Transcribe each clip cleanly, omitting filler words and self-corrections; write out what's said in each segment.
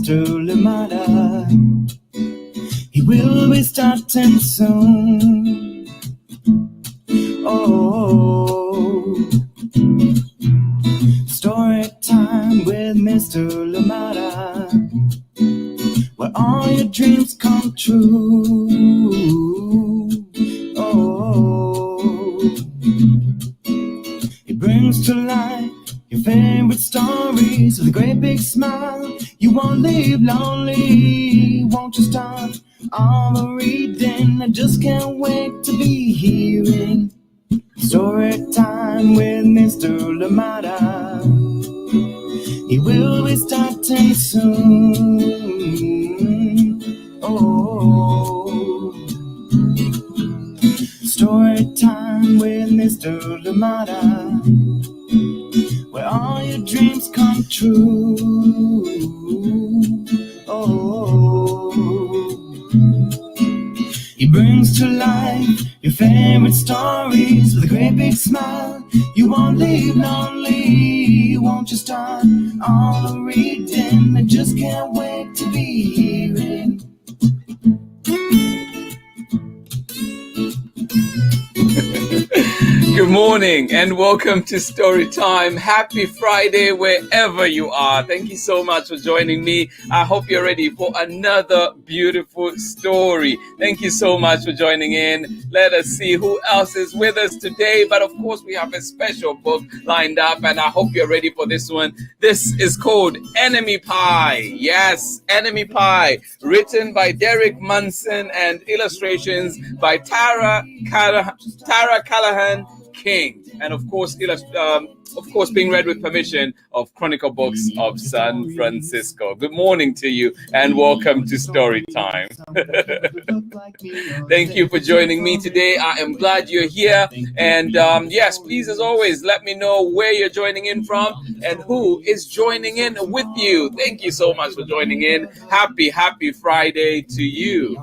Mr. Lamada. He will be starting soon. Oh, story time with Mr. Lamada, where all your dreams come true. Oh, he brings to life your favorite stories with a great big smile. You won't leave lonely, won't you start all the reading? I just can't wait to be hearing story time with Mr. Lamada. He will be starting soon. Oh, story time with Mr. Lamada, where all your dreams come true. Oh, he brings to life your favorite stories with a great big smile. You won't leave lonely, won't you start all the reading? I just can't wait to be hearing. Good morning and welcome to Story Time. Happy Friday wherever you are. Thank you so much for joining me. I hope you're ready for another beautiful story. Thank you so much for joining in. Let us see who else is with us today. But of course, we have a special book lined up and I hope you're ready for this one. This is called Enemy Pie. Yes, Enemy Pie, written by Derek Munson and illustrations by Tara Calahan King, and of course being read with permission of Chronicle Books of San Francisco. Good morning to you and welcome to Story Time. Thank you for joining me today. I am glad you're here, and yes, please, as always, let me know where you're joining in from and who is joining in with you. Thank you so much for joining in. Happy Friday to you.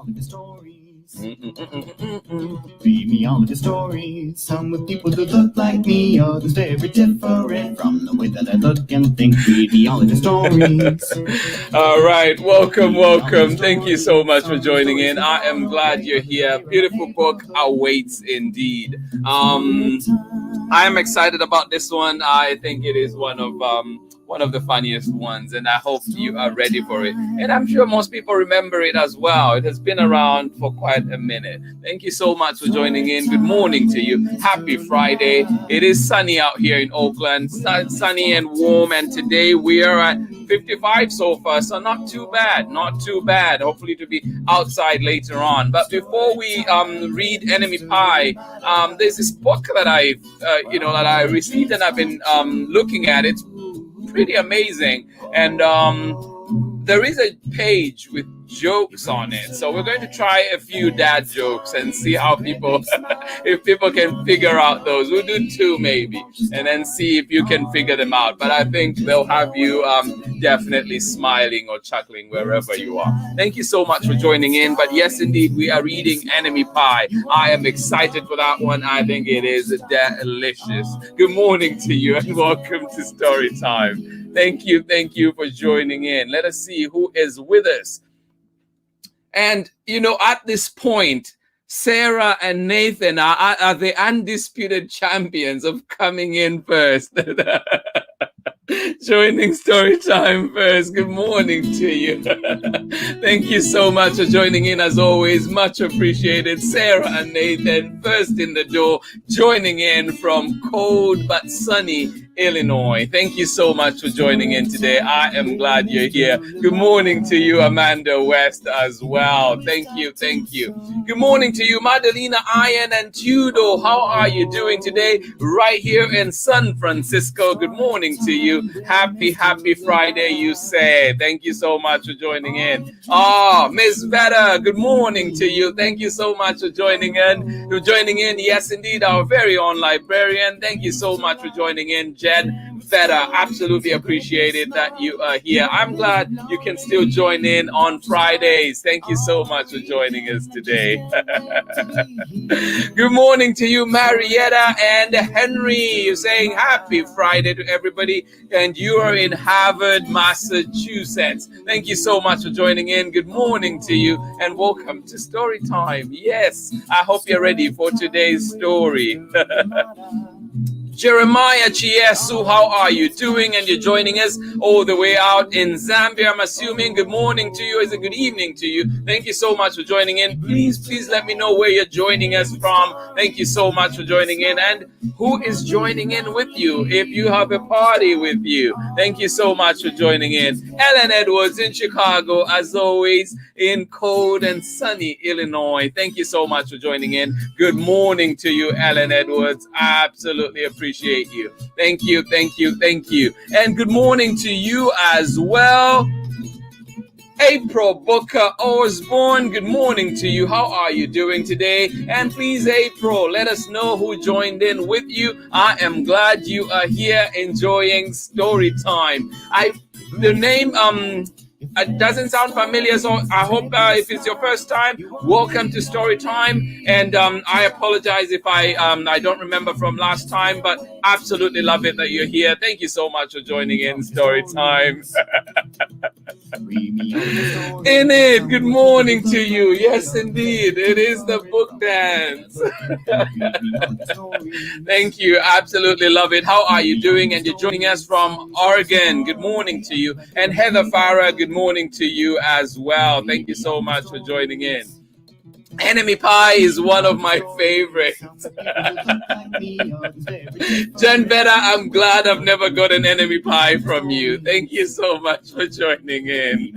Read me all of the stories. Some with people that look like me, others very different from the way that I look and think. Read me all of the stories. All right, welcome. Thank you so much for joining in. I am glad you're here. Beautiful book awaits indeed. I am excited about this one. I think it is one of the funniest ones, and I hope you are ready for it. And I'm sure most people remember it as well. It has been around for quite a minute. Thank you so much for joining in. Good morning to you. Happy Friday. It is sunny out here in Oakland, sunny and warm, and today we are at 55 so far, so not too bad. Hopefully to be outside later on. But before we read Enemy Pie, there's this book that I received and I've been looking at. It's pretty amazing, and there is a page with jokes on it, so we're going to try a few dad jokes and see how if people can figure out those. We'll do two maybe and then see if you can figure them out, but I think they'll have you definitely smiling or chuckling wherever you are. Thank you so much for joining in. But yes, indeed, we are reading Enemy Pie. I am excited for that one. I think it is delicious. Good morning to you and welcome to Story Time. Thank you for joining in. Let us see who is with us. And, at this point, Sarah and Nathan are the undisputed champions of coming in first. Joining Story Time first. Good morning to you. Thank you so much for joining in as always. Much appreciated. Sarah and Nathan first in the door, joining in from cold but sunny Illinois. Thank you so much for joining in today. I am glad you're here. Good morning to you, Amanda West, as well. Thank you. Good morning to you, Madalena Iron and Tudo. How are you doing today? Right here in San Francisco. Good morning to you. Happy Friday, you say. Thank you so much for joining in. Miss Vetta, good morning to you. Thank you so much for joining in. Yes, indeed, our very own librarian. Thank you so much for joining in, Jen better. Absolutely appreciate it that you are here. I'm glad you can still join in on Fridays. Thank you so much for joining us today. Good morning to you, Marietta and Henry. You're saying happy Friday to everybody, and you are in Harvard, Massachusetts. Thank you so much for joining in. Good morning to you, and welcome to Story Time. Yes, I hope you're ready for today's story. Jeremiah Chiesu, how are you doing? And you're joining us all the way out in Zambia, I'm assuming. Good morning to you. It's a good evening to you. Thank you so much for joining in. Please let me know where you're joining us from. Thank you so much for joining in. And who is joining in with you if you have a party with you. Thank you so much for joining in. Ellen Edwards in Chicago, as always, in cold and sunny Illinois. Thank you so much for joining in. Good morning to you, Ellen Edwards. Absolutely appreciate you. Thank you. And good morning to you as well, April Booker Osborne. Good morning to you. How are you doing today? And please, April, let us know who joined in with you. I am glad you are here enjoying story time. The name it doesn't sound familiar, so I hope if it's your first time, welcome to Story Time. And I apologize if I don't remember from last time, but absolutely love it that you're here. Thank you so much for joining in Story Time. In it, good morning to you. Yes, indeed, it is the book dance. Thank you, absolutely love it. How are you doing? And you're joining us from Oregon. Good morning to you. And Heather Farah, good morning to you as well. Thank you so much for joining in. Enemy pie is one of my favorites. Jen Betta, I'm glad I've never got an enemy pie from you. Thank you so much for joining in.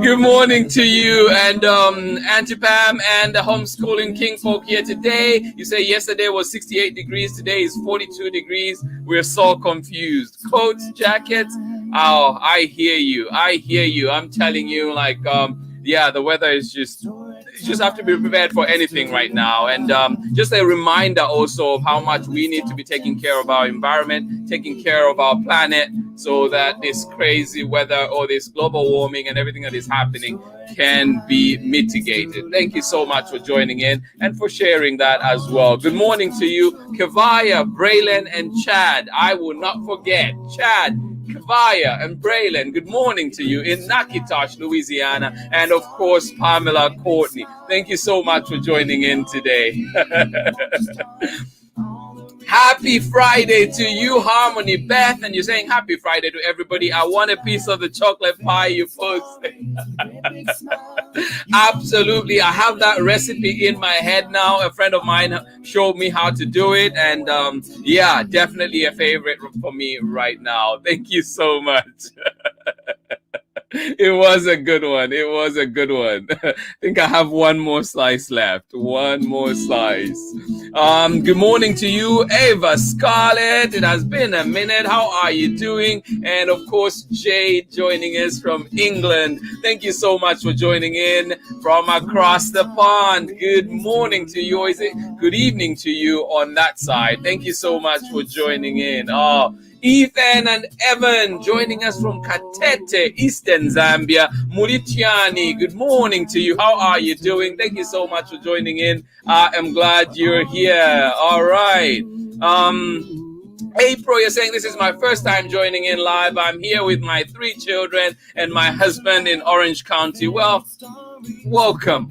Good morning to you and Auntie Pam and the homeschooling king folk here today. You say yesterday was 68 degrees, today is 42 degrees. We're so confused. Coats, jackets. Oh, I hear you. I'm telling you, like, yeah, the weather is you just have to be prepared for anything right now. And just a reminder also of how much we need to be taking care of our environment, taking care of our planet, so that this crazy weather or this global warming and everything that is happening can be mitigated. Thank you so much for joining in and for sharing that as well. Good morning to you, Kavaya, Braylon, and Chad. I will not forget Chad, Kavaya, and Braylon. Good morning to you in Nakitosh, Louisiana, and of course Pamela Courtney. Thank you so much for joining in today. Happy Friday to you, Harmony Beth, and you're saying happy Friday to everybody. I want a piece of the chocolate pie you posted. Absolutely, I have that recipe in my head now. A friend of mine showed me how to do it, and yeah, definitely a favorite for me right now. Thank you so much. It was a good one. I think I have one more slice left. One more slice. Good morning to you, Ava Scarlett. It has been a minute. How are you doing? And of course, Jade joining us from England. Thank you so much for joining in from across the pond. Good morning to you. Is it good evening to you on that side? Thank you so much for joining in. Ethan and Evan joining us from Katete, Eastern Zambia. Muritiani, good morning to you. How are you doing? Thank you so much for joining in. I am glad you're here. All right. April, you're saying this is my first time joining in live. I'm here with my 3 children and my husband in Orange County. Well, welcome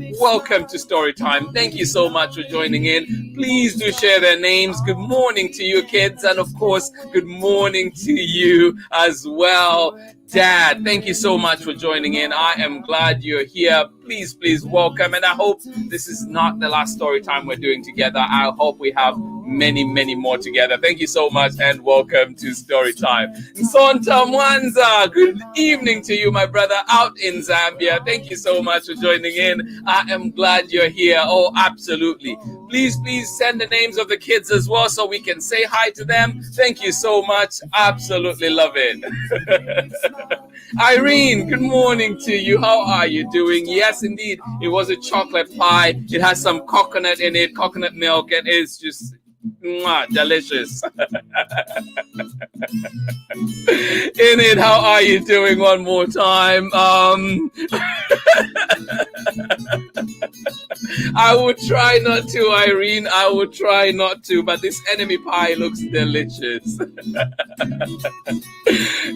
to Story Time. Thank you so much for joining in. Please do share their names. Good morning to you, kids, and of course, good morning to you as well, Dad. Thank you so much for joining in. I am glad you're here. Please welcome, and I hope this is not the last Story Time we're doing together. I hope we have many more together. Thank you so much, and welcome to Story Time. Nsonta Mwanza, good evening to you, my brother, out in Zambia. Thank you so much for joining in. I am glad you're here. Oh, absolutely. Please send the names of the kids as well so we can say hi to them. Thank you so much. Absolutely love it. Irene, good morning to you. How are you doing? Yes, indeed. It was a chocolate pie. It has some coconut in it, coconut milk, and it's just Mwah, delicious. Enid, how are you doing? One more time. I would try not to, Irene. I would try not to, but this enemy pie looks delicious.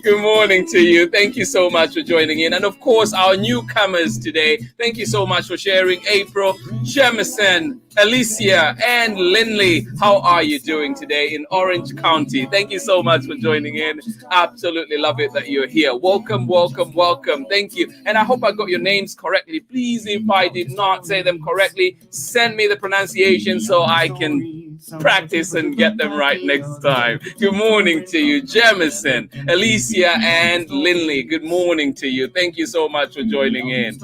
Good morning to you. Thank you so much for joining in. And of course, our newcomers today, thank you so much for sharing. April, Jemison, Alicia, and Lindley, how are you doing today in Orange County? Thank you so much for joining in. Absolutely love it that you're here. Welcome, welcome, welcome. Thank you. And I hope I got your names correctly. Please, if I did not say them correctly, send me the pronunciation so I can practice and get them right next time. Good morning to you, Jemison, Alicia, and Lindley. Good morning to you. Thank you so much for joining in.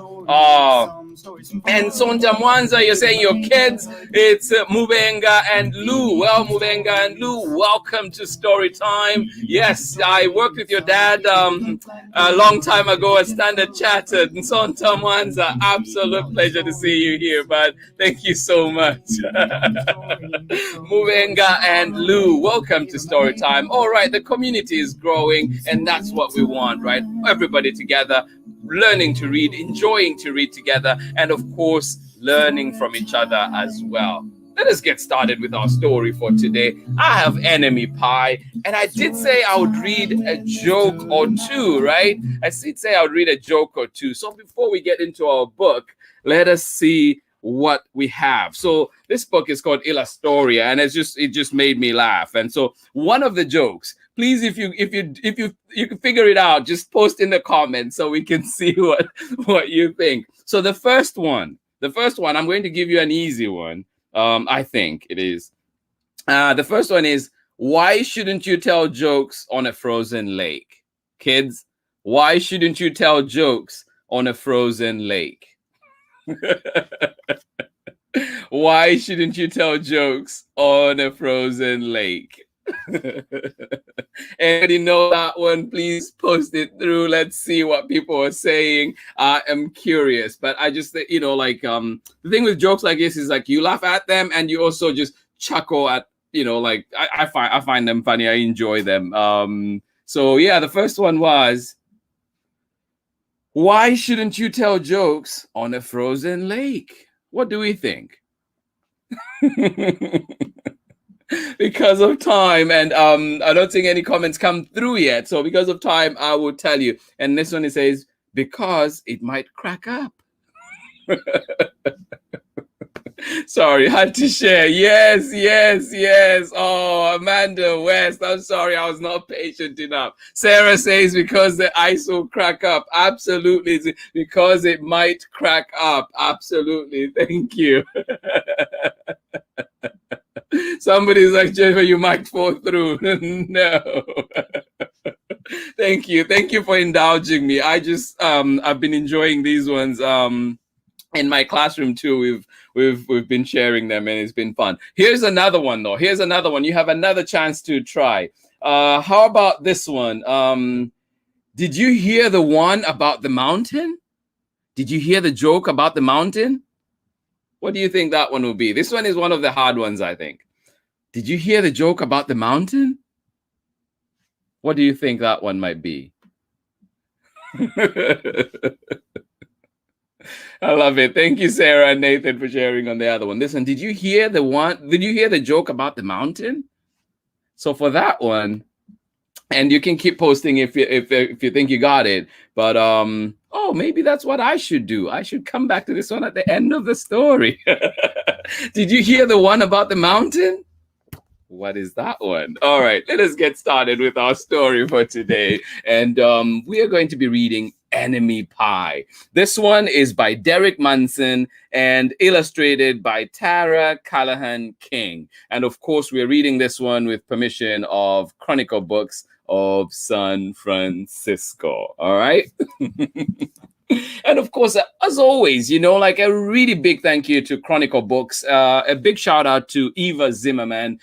And Sonja Mwanza, you're saying your kids, it's Mubenga and Lou. Well, Mubenga and Lou, welcome to Story Time. Yes, I worked with your dad a long time ago at Standard Chartered. And Sonja Mwanza, absolute pleasure to see you here, bud. Thank you so much. Mubenga and Lou, welcome to Story Time. All right, the community is growing, and that's what we want, right? Everybody together, learning to read, enjoying to read together, and of course, learning from each other as well. Let us get started with our story for today. I have enemy pie, and I did say I would read a joke or two, right? I did say I would read a joke or two. So before we get into our book, let us see what we have. So this book is called Illustoria, and it just made me laugh. And so one of the jokes, please, if you can figure it out, just post in the comments so we can see what you think. So the first one, I'm going to give you an easy one. I think it is. The first one is, why shouldn't you tell jokes on a frozen lake? Kids, why shouldn't you tell jokes on a frozen lake? Why shouldn't you tell jokes on a frozen lake? Anybody know that one? Please post it through. Let's see what people are saying. I am curious, but I just, the thing with jokes like this is like you laugh at them and you also just chuckle at, I find them funny. I enjoy them. So yeah, the first one was, why shouldn't you tell jokes on a frozen lake? What do we think? Because of time, and I don't think any comments come through yet. So because of time, I will tell you. And this one, it says, because it might crack up. Sorry, had to share. Yes. Oh, Amanda West, I'm sorry, I was not patient enough. Sarah says, because the ice will crack up. Absolutely, because it might crack up. Absolutely, thank you. Somebody's like, Jennifer, you might fall through. No. Thank you for indulging me. I just I've been enjoying these ones in my classroom too. We've been sharing them, and it's been fun. Here's another one though. You have another chance to try. How about this one? Did you hear the one about the mountain? Did you hear the joke about the mountain? What do you think that one will be? This one is one of the hard ones, I think. Did you hear the joke about the mountain? What do you think that one might be? I love it. Thank you, Sarah and Nathan, for sharing on the other one. Listen, did you hear the joke about the mountain? So for that one, and you can keep posting if you think you got it. But maybe that's what I should do. I should come back to this one at the end of the story. Did you hear the one about the mountain? What is that one? All right, let us get started with our story for today. And we are going to be reading Enemy Pie. This one is by Derek Munson and illustrated by Tara Calahan King. And of course, we're reading this one with permission of Chronicle Books of San Francisco. All right. And of course, as always, like a really big thank you to Chronicle Books. A big shout out to Eva Zimmerman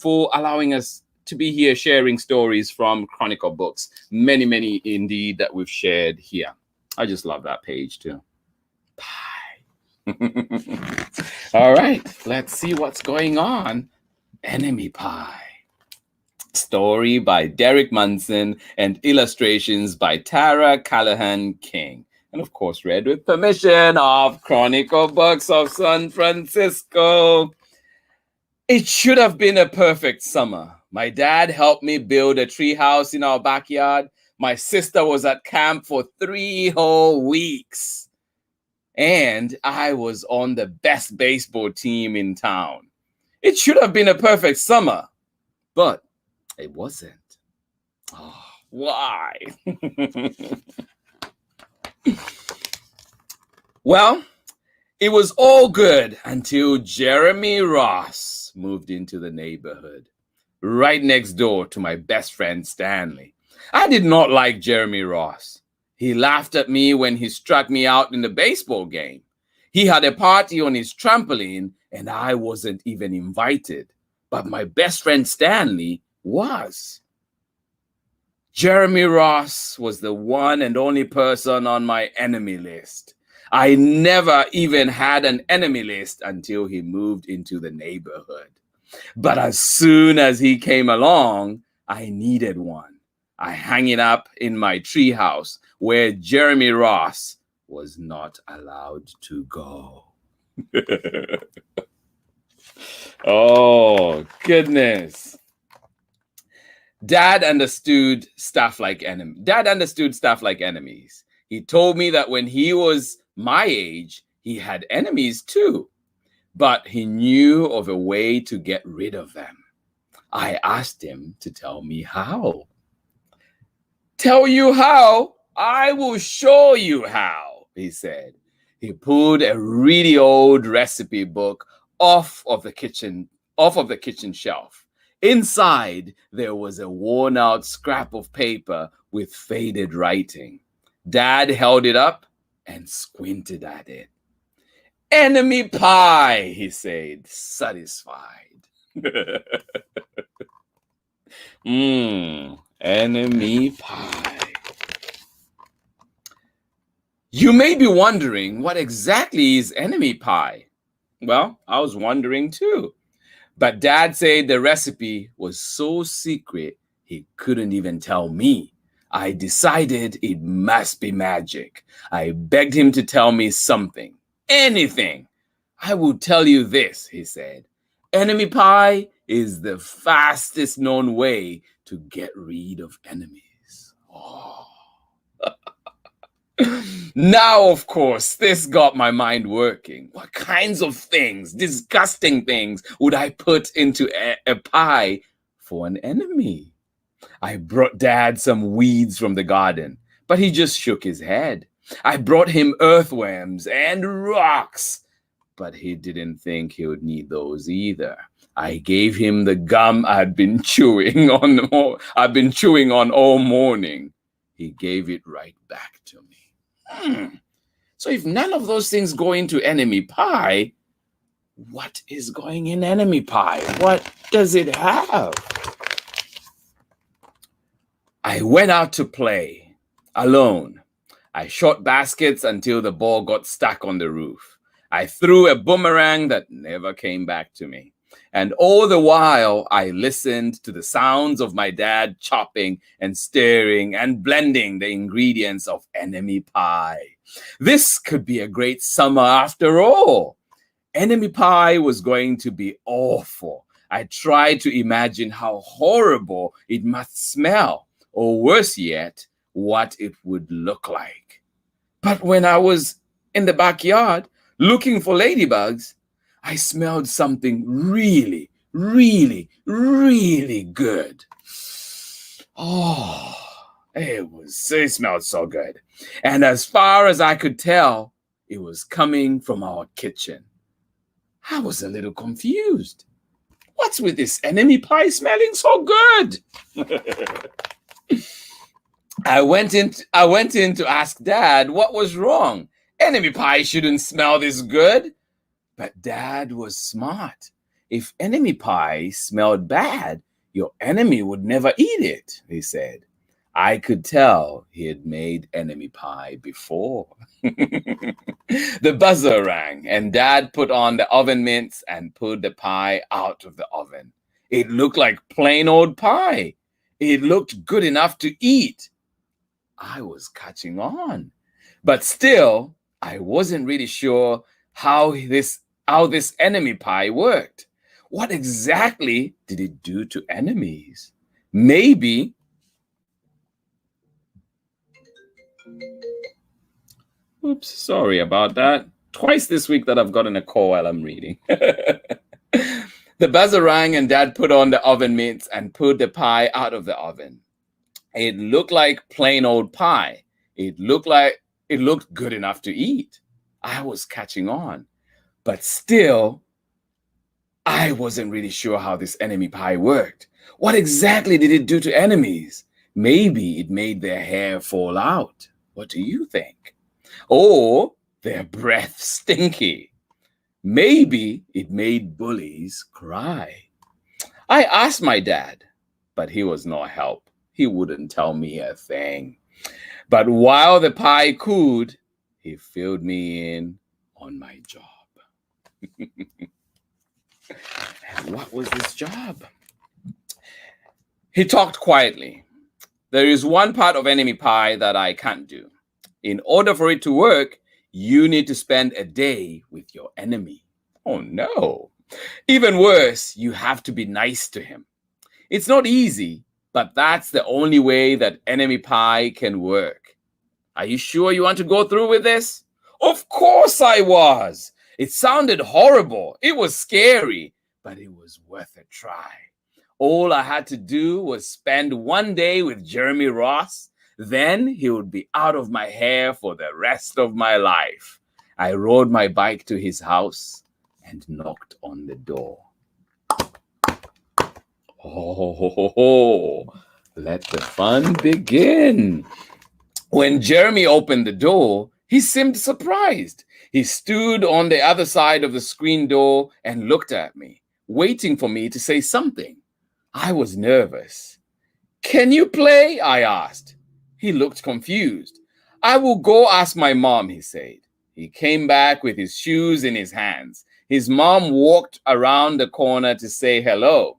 for allowing us to be here sharing stories from Chronicle Books. Many, many indeed that we've shared here. I just love that page too. Bye. All right, let's see what's going on Enemy Pie. Story by Derek Munson and illustrations by Tara Calahan King. And of course, read with permission of Chronicle Books of San Francisco. It should have been a perfect summer. My dad helped me build a treehouse in our backyard. My sister was at camp for 3 whole weeks. And I was on the best baseball team in town. It should have been a perfect summer, but it wasn't. Oh, why? Well, it was all good until Jeremy Ross moved into the neighborhood, right next door to my best friend Stanley. I did not like Jeremy Ross. He laughed at me when he struck me out in the baseball game. He had a party on his trampoline and I wasn't even invited. But my best friend Stanley was. Jeremy Ross was the one and only person on my enemy list. I never even had an enemy list until he moved into the neighborhood. But as soon as he came along, I needed one. I hung it up in my treehouse where Jeremy Ross was not allowed to go. Oh, goodness. Dad understood stuff like enemies. He told me that when he was my age, he had enemies too, but he knew of a way to get rid of them. I asked him to tell me how. Tell you how? I will show you how, he said. He pulled a really old recipe book off of the kitchen shelf. Inside, there was a worn-out scrap of paper with faded writing. Dad held it up and squinted at it. Enemy pie, he said, satisfied. Enemy pie. You may be wondering, what exactly is enemy pie? Well, I was wondering too. But Dad said the recipe was so secret, he couldn't even tell me. I decided it must be magic. I begged him to tell me something, anything. I will tell you this, he said. Enemy pie is the fastest known way to get rid of enemies. Oh. Now, of course, this got my mind working. What kinds of things, disgusting things, would I put into a pie for an enemy? I brought Dad some weeds from the garden, but he just shook his head. I brought him earthworms and rocks, but he didn't think he would need those either. I gave him the gum I'd been chewing on all morning. He gave it right back to me. So if none of those things go into enemy pie, what is going in enemy pie? What does it have? I went out to play alone. I shot baskets until the ball got stuck on the roof. I threw a boomerang that never came back to me. And all the while, I listened to the sounds of my dad chopping and stirring and blending the ingredients of enemy pie. This could be a great summer after all. Enemy pie was going to be awful. I tried to imagine how horrible it must smell, or worse yet, what it would look like. But when I was in the backyard looking for ladybugs, I smelled something really, really, really good. Oh, it smelled so good. And as far as I could tell, it was coming from our kitchen. I was a little confused. What's with this enemy pie smelling so good? I went in to ask Dad what was wrong. Enemy pie shouldn't smell this good. But Dad was smart. If enemy pie smelled bad, your enemy would never eat it, he said. I could tell he had made enemy pie before. The buzzer rang, and Dad put on the oven mitts and pulled the pie out of the oven. It looked like plain old pie. It looked good enough to eat. I was catching on. But still, I wasn't really sure how this enemy pie worked. What exactly did it do to enemies? Maybe. Oops, sorry about that. Twice this week that I've gotten a call while I'm reading. The buzzer rang and Dad put on the oven mitts and pulled the pie out of the oven. It looked like plain old pie. It looked good enough to eat. I was catching on. But still, I wasn't really sure how this enemy pie worked. What exactly did it do to enemies? Maybe it made their hair fall out. What do you think? Or their breath stinky. Maybe it made bullies cry. I asked my dad, but he was no help. He wouldn't tell me a thing. But while the pie cooled, he filled me in on my job. And what was this job? He talked quietly. There is one part of enemy pie that I can't do. In order for it to work, you need to spend a day with your enemy. Oh no. Even worse, you have to be nice to him. It's not easy, but that's the only way that enemy pie can work. Are you sure you want to go through with this? Of course I was. It sounded horrible. It was scary, but it was worth a try. All I had to do was spend one day with Jeremy Ross. Then he would be out of my hair for the rest of my life. I rode my bike to his house and knocked on the door. Oh, let the fun begin. When Jeremy opened the door, he seemed surprised. He stood on the other side of the screen door and looked at me, waiting for me to say something. I was nervous. Can you play? I asked. He looked confused. I will go ask my mom, he said. He came back with his shoes in his hands. His mom walked around the corner to say hello.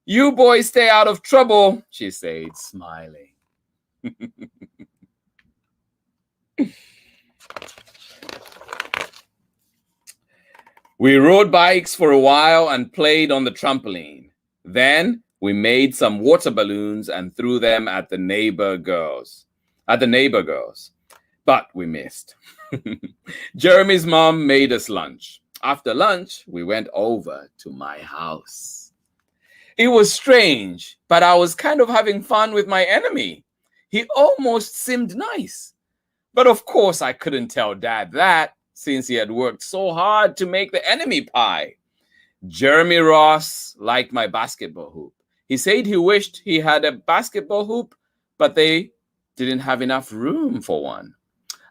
You boys stay out of trouble, she said, smiling. We rode bikes for a while and played on the trampoline. Then we made some water balloons and threw them at the neighbor girls. But we missed. Jeremy's mom made us lunch. After lunch, we went over to my house. It was strange, but I was kind of having fun with my enemy. He almost seemed nice. But of course, I couldn't tell Dad that, since he had worked so hard to make the enemy pie. Jeremy Ross liked my basketball hoop. He said he wished he had a basketball hoop, but they didn't have enough room for one.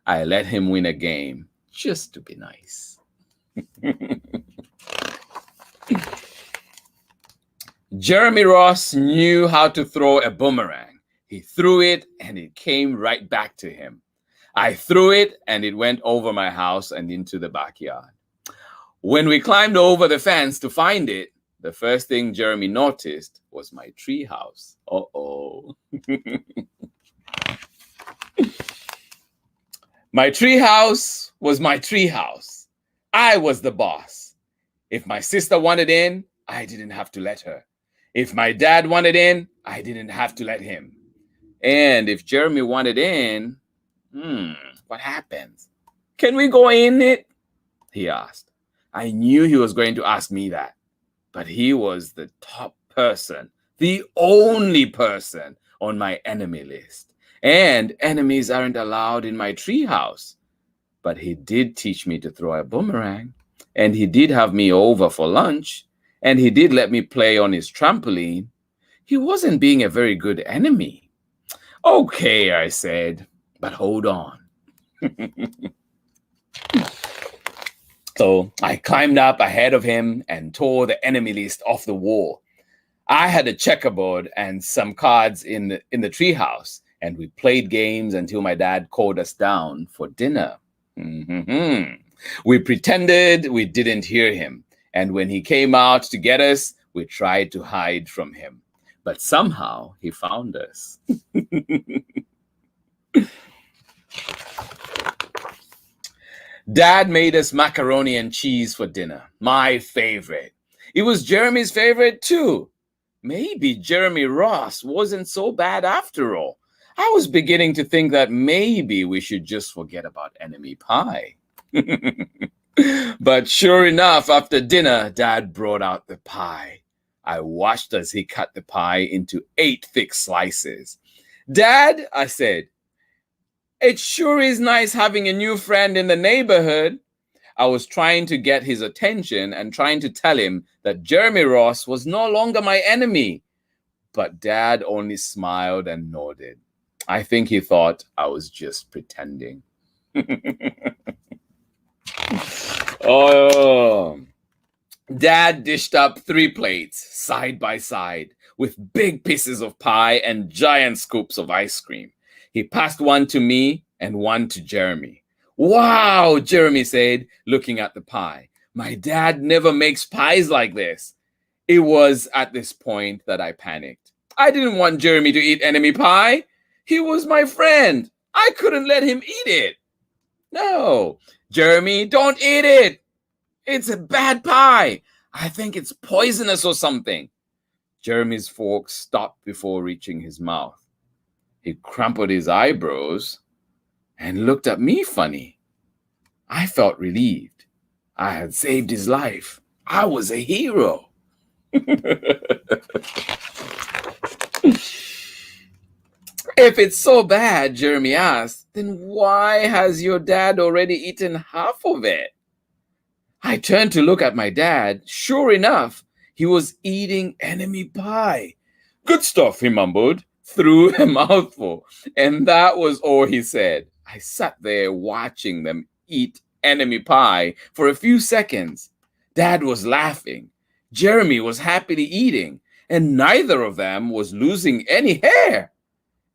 I let him win a game just to be nice. Jeremy Ross knew how to throw a boomerang. He threw it and it came right back to him. I threw it and it went over my house and into the backyard. When we climbed over the fence to find it, the first thing Jeremy noticed was my tree house. Uh-oh. My tree house was my tree house. I was the boss. If my sister wanted in, I didn't have to let her. If my dad wanted in, I didn't have to let him. And if Jeremy wanted in, what happens? Can we go in it? He asked. I knew he was going to ask me that. But he was the top person, the only person on my enemy list. And enemies aren't allowed in my treehouse. But he did teach me to throw a boomerang. And he did have me over for lunch. And he did let me play on his trampoline. He wasn't being a very good enemy. Okay, I said, but hold on. So I climbed up ahead of him and tore the enemy list off the wall. I had a checkerboard and some cards in the treehouse, and we played games until my dad called us down for dinner. We pretended we didn't hear him, and when he came out to get us, We tried to hide from him, but somehow he found us. Dad made us macaroni and cheese for dinner, my favorite. It was Jeremy's favorite too. Maybe Jeremy Ross wasn't so bad after all. I was beginning to think that maybe we should just forget about enemy pie. But sure enough, after dinner, Dad brought out the pie. I watched as he cut the pie into 8 thick slices. Dad, I said, it sure is nice having a new friend in the neighborhood. I was trying to get his attention and trying to tell him that Jeremy Ross was no longer my enemy. But Dad only smiled and nodded. I think he thought I was just pretending. Oh, Dad dished up 3 plates side by side with big pieces of pie and giant scoops of ice cream. He passed one to me and one to Jeremy. Wow, Jeremy said, looking at the pie. My dad never makes pies like this. It was at this point that I panicked. I didn't want Jeremy to eat enemy pie. He was my friend. I couldn't let him eat it. No, Jeremy, don't eat it. It's a bad pie. I think it's poisonous or something. Jeremy's fork stopped before reaching his mouth. He crumpled his eyebrows and looked at me funny. I felt relieved. I had saved his life. I was a hero. If it's so bad, Jeremy asked, then why has your dad already eaten half of it? I turned to look at my dad. Sure enough, he was eating enemy pie. Good stuff, he mumbled through a mouthful. And that was all he said. I sat there watching them eat enemy pie for a few seconds. Dad was laughing. Jeremy was happily eating, and neither of them was losing any hair.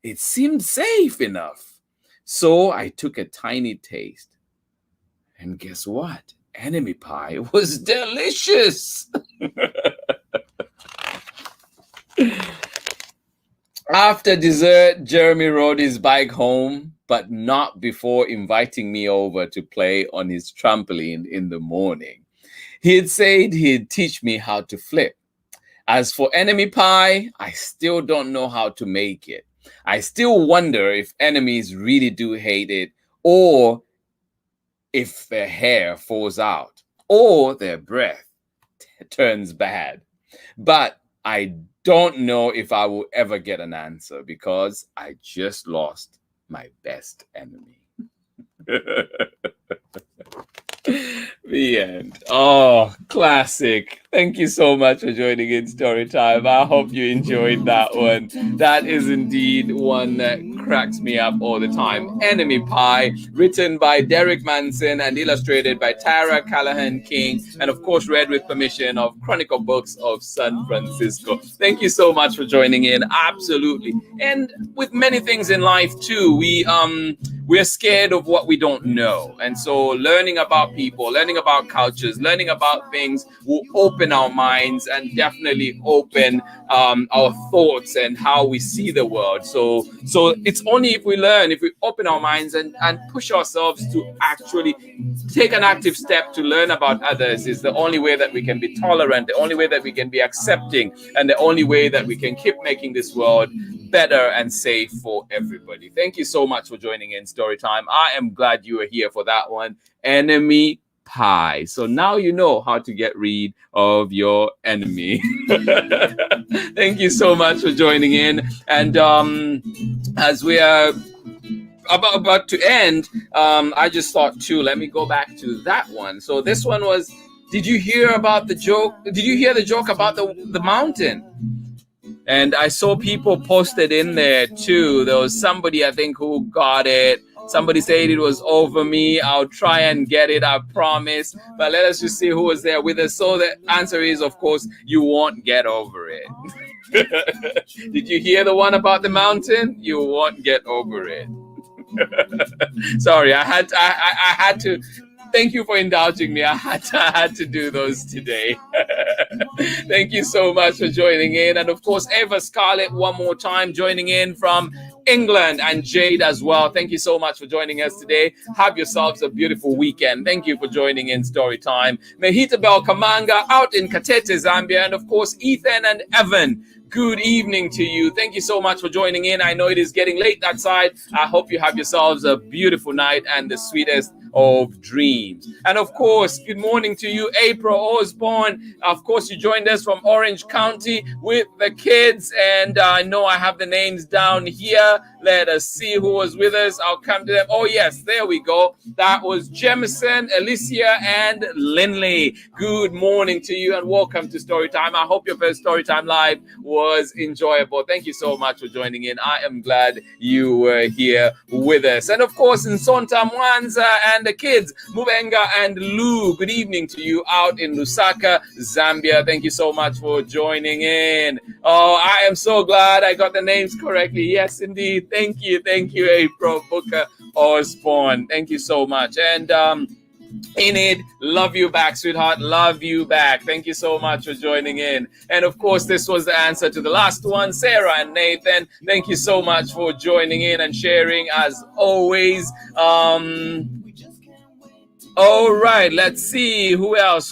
It seemed safe enough. So I took a tiny taste. And guess what? Enemy pie was delicious. After dessert, Jeremy rode his bike home, but not before inviting me over to play on his trampoline in the morning. He had said he'd teach me how to flip. As for enemy pie, I still don't know how to make it. I still wonder if enemies really do hate it, or if their hair falls out, or their breath turns bad. But I don't know if I will ever get an answer because I just lost my best enemy. The end. Oh, classic. Thank you so much for joining in Storytime. I hope you enjoyed that one. That is indeed one that cracks me up all the time. Enemy Pie, written by Derek Munson and illustrated by Tara Calahan King, and of course read with permission of Chronicle Books of San Francisco. Thank you so much for joining in. Absolutely. And with many things in life too, we're scared of what we don't know. And so learning about people, learning about cultures, learning about things will open our minds and definitely open our thoughts and how we see the world. So it's only if we learn, if we open our minds and push ourselves to actually take an active step to learn about others is the only way that we can be tolerant, the only way that we can be accepting, and the only way that we can keep making this world better and safe for everybody. Thank you so much for joining in Storytime. I am glad you were here for that one. Enemy Pie. So now you know how to get rid of your enemy. Thank you so much for joining in. And as we are about to end, I just thought too, let me go back to that one. So this one was, did you hear about the joke? Did you hear the joke about the mountain? And I saw people posted in there too. There was somebody, I think, who got it. Somebody said it was over me. I'll try and get it, I promise. But let us just see who was there with us. So the answer is, of course, you won't get over it. Did you hear the one about the mountain? You won't get over it. Sorry, I had to. Thank you for indulging me. I had to do those today. Thank you so much for joining in. And of course, Eva Scarlett, one more time, joining in from England, and Jade as well. Thank you so much for joining us today. Have yourselves a beautiful weekend. Thank you for joining in Storytime. Mehita Bel Kamanga out in Katete, Zambia. And of course, Ethan and Evan, good evening to you. Thank you so much for joining in. I know it is getting late that side. I hope you have yourselves a beautiful night and the sweetest of dreams. And of course, good morning to you, April Osborne. Of course, you joined us from Orange County with the kids, and I know I have the names down here. Let us see who was with us. I'll come to them. Oh yes, there we go. That was Jemison, Alicia, and Linley. Good morning to you and welcome to Storytime. I hope your first Storytime Live was enjoyable. Thank you so much for joining in. I am glad you were here with us. And of course, Nsonta Mwanza and the kids, Mubenga and Lou, good evening to you out in Lusaka, Zambia. Thank you so much for joining in. Oh, I am so glad I got the names correctly. Yes, indeed. Thank you, April Booker Osborne. Thank you so much. And Enid, love you back, sweetheart. Love you back. Thank you so much for joining in. And of course, this was the answer to the last one. Sarah and Nathan, thank you so much for joining in and sharing as always. All right, let's see who else.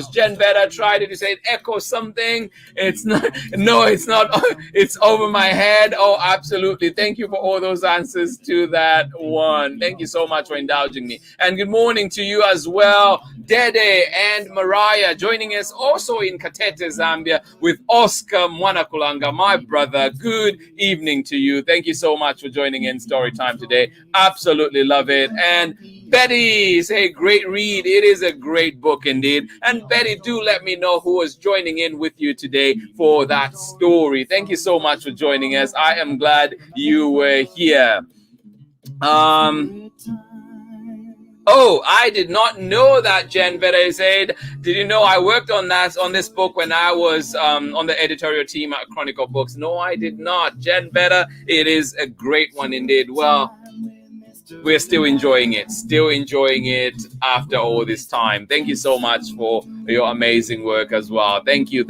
Jen Betta tried it. You said echo something. It's not. No, it's not. It's over my head. Oh, absolutely. Thank you for all those answers to that one. Thank you so much for indulging me. And good morning to you as well, Dede and Mariah, joining us also in Katete, Zambia, with Oscar Mwanakulanga, my brother. Good evening to you. Thank you so much for joining in Storytime today. Absolutely love it. And Betty, say great read. It is a great book indeed. And Betty, do let me know who was joining in with you today for that story. Thank you so much for joining us. I am glad you were here. Oh, I did not know that, Jen Betta said. Did you know I worked on this book when I was on the editorial team at Chronicle Books? No, I did not. Jen Betta, it is a great one indeed. Well, we're still enjoying it after all this time. Thank you so much for your amazing work as well. Thank you.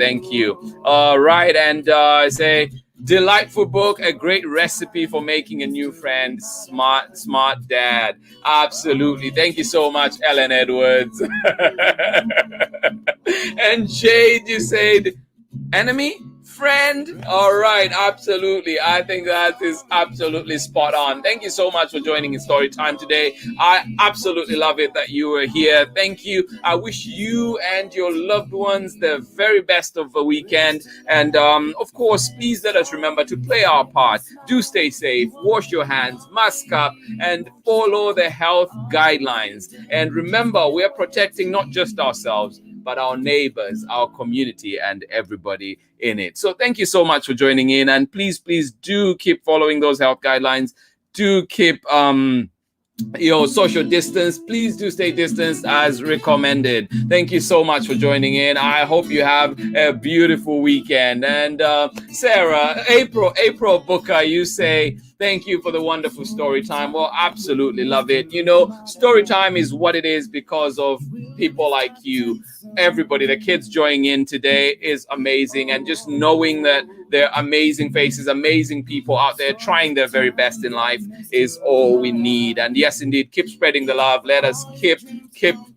All right, and I say delightful book, a great recipe for making a new friend. Smart dad. Absolutely. Thank you so much, Ellen Edwards. And Jade, you said enemy? Friend. All right, absolutely. I think that is absolutely spot on. Thank you so much for joining in Storytime today. I absolutely love it that you were here. Thank you. I wish you and your loved ones the very best of the weekend. And of course, please let us remember to play our part. Do stay safe, wash your hands, mask up, and follow the health guidelines. And remember, we are protecting not just ourselves, but our neighbors, our community, and everybody in it. So thank you so much for joining in. And please do keep following those health guidelines. Do keep your social distance. Please do stay distanced as recommended. Thank you so much for joining in. I hope you have a beautiful weekend. And Sarah, April Booker, you say thank you for the wonderful story time. Well, absolutely love it. You know, story time is what it is because of people like you. Everybody, the kids joining in today is amazing. And just knowing that there are amazing faces, amazing people out there trying their very best in life is all we need. And yes, indeed, keep spreading the love. Let us keep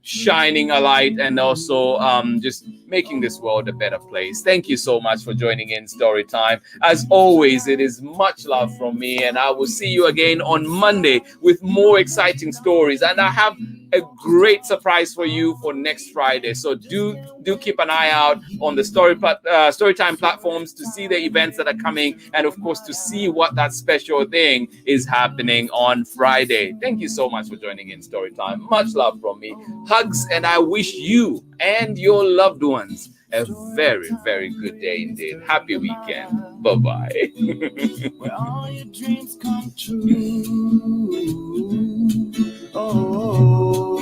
shining a light and also just making this world a better place. Thank you so much for joining in Storytime. As always, it is much love from me, and I will see you again on Monday with more exciting stories. And I have a great surprise for you for next Friday. So do keep an eye out on the Storytime platforms to see the events that are coming, and of course to see what that special thing is happening on Friday. Thank you so much for joining in Storytime. Much love from me. Hugs, and I wish you and your loved ones a very, very good day indeed. Happy weekend. Bye-bye. Where all your dreams come true. Oh,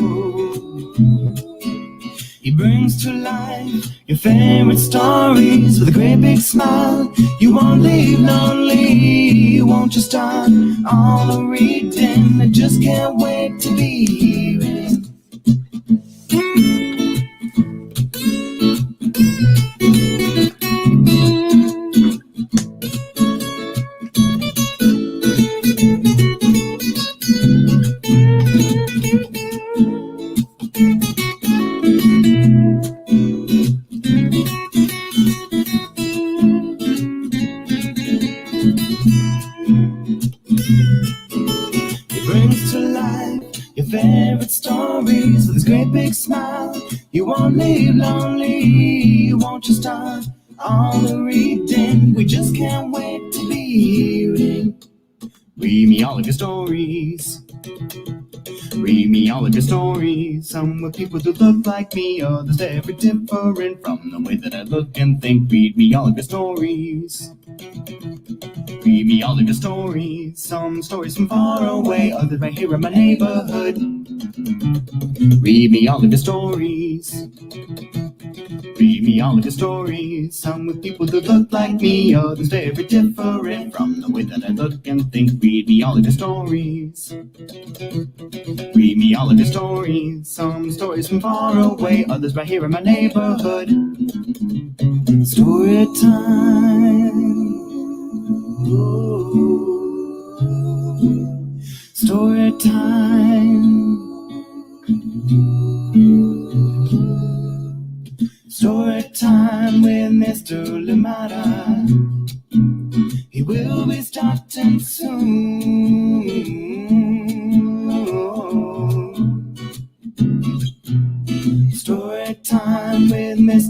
he brings to life your favorite stories with a great big smile. You won't leave lonely. Won't you start all the reading? I just can't wait to be hearing. to life your favorite stories with this great big smile. You won't live lonely, you won't just start all the reading. We just can't wait to be reading. Read me all of your stories. Read me all of your stories. Some with people who look like me, others very different from the way that I look and think. Read me all of your stories. Read me all of your stories. Some stories from far away, others right here in my neighborhood. Read me all of your stories. Read me all of your stories. Some with people who look like me, others very different from the way that I look and think. Read me all of your stories. Read me all of your stories. Some stories from far away, others right here in my neighborhood. Story time. Ooh. Story time. Story time with Mr. Lamada. He will be starting soon.